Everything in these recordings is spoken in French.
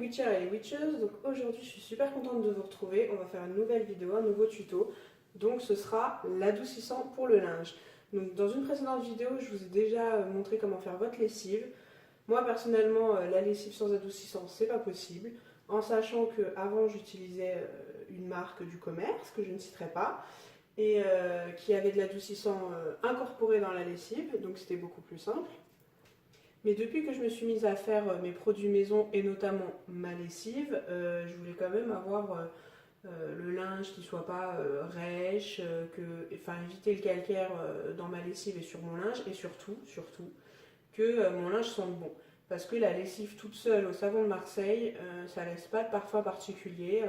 Witchers et les Witches, donc aujourd'hui je suis super contente de vous retrouver, on va faire une nouvelle vidéo, un nouveau tuto, donc ce sera l'adoucissant pour le linge. Donc dans une précédente vidéo je vous ai déjà montré comment faire votre lessive. Moi personnellement la lessive sans adoucissant c'est pas possible, en sachant que avant j'utilisais une marque du commerce que je ne citerai pas, et qui avait de l'adoucissant incorporé dans la lessive, donc c'était beaucoup plus simple. Mais depuis que je me suis mise à faire mes produits maison et notamment ma lessive, je voulais quand même avoir le linge qui soit pas rêche, enfin éviter le calcaire dans ma lessive et sur mon linge, et surtout que mon linge sente bon. Parce que la lessive toute seule au savon de Marseille, ça laisse pas de parfum particulier,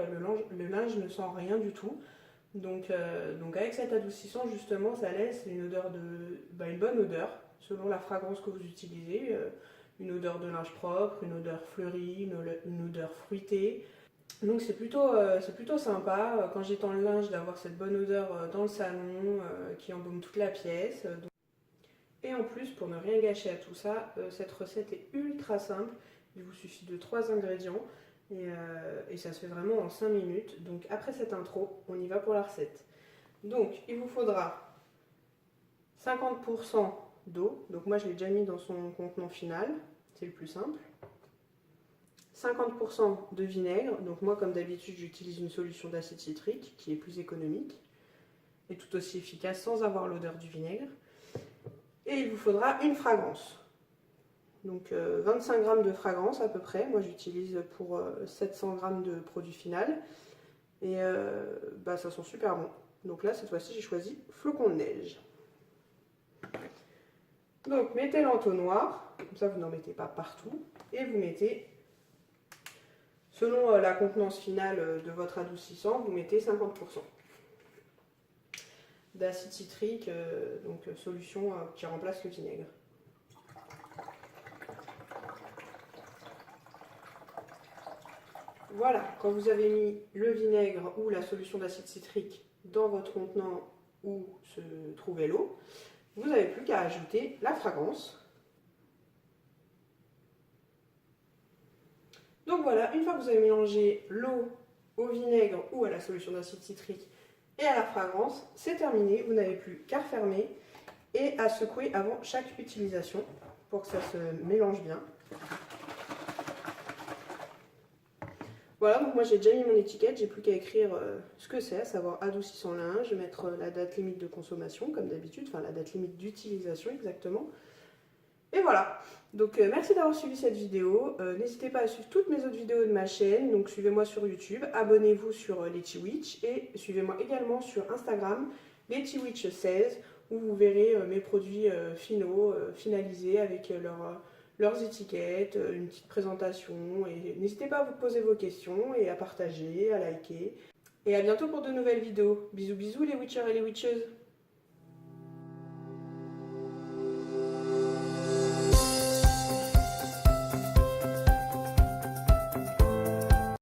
le linge ne sent rien du tout. Donc avec cet adoucissant justement ça laisse une odeur une bonne odeur selon la fragrance que vous utilisez, une odeur de linge propre, une odeur fleurie, une odeur fruitée. Donc c'est plutôt sympa quand j'étends le linge d'avoir cette bonne odeur dans le salon qui embaume toute la pièce. Et en plus, pour ne rien gâcher à tout ça, cette recette est ultra simple. Il vous suffit de 3 ingrédients et ça se fait vraiment en 5 minutes. Donc après cette intro, on y va pour la recette. Donc il vous faudra 50% d'eau. Donc moi je l'ai déjà mis dans son contenant final, c'est le plus simple. 50% de vinaigre. Donc moi comme d'habitude j'utilise une solution d'acide citrique qui est plus économique et tout aussi efficace sans avoir l'odeur du vinaigre. Et il vous faudra une fragrance. Donc 25 g de fragrance à peu près. Moi j'utilise pour 700 g de produit final. Et ça sent super bon. Donc là cette fois-ci j'ai choisi flocon de neige. Donc mettez l'entonnoir, comme ça vous n'en mettez pas partout. Et vous mettez, selon la contenance finale de votre adoucissant, vous mettez 50% d'acide citrique, donc solution qui remplace le vinaigre. Voilà, quand vous avez mis le vinaigre ou la solution d'acide citrique dans votre contenant où se trouvait l'eau, vous n'avez plus qu'à ajouter la fragrance. Donc voilà, une fois que vous avez mélangé l'eau au vinaigre ou à la solution d'acide citrique et à la fragrance, c'est terminé, vous n'avez plus qu'à refermer et à secouer avant chaque utilisation pour que ça se mélange bien. Voilà, donc moi j'ai déjà mis mon étiquette, j'ai plus qu'à écrire ce que c'est, à savoir adoucissant linge, mettre la date limite de consommation comme d'habitude, enfin la date limite d'utilisation exactement. Et voilà, donc merci d'avoir suivi cette vidéo, n'hésitez pas à suivre toutes mes autres vidéos de ma chaîne, donc suivez-moi sur YouTube, abonnez-vous sur Letty Witch et suivez-moi également sur Instagram, Letty Witch 16, où vous verrez mes produits finaux, finalisés avec leurs étiquettes, une petite présentation, et n'hésitez pas à vous poser vos questions et à partager, à liker. Et à bientôt pour de nouvelles vidéos. Bisous bisous les Witchers et les Witches.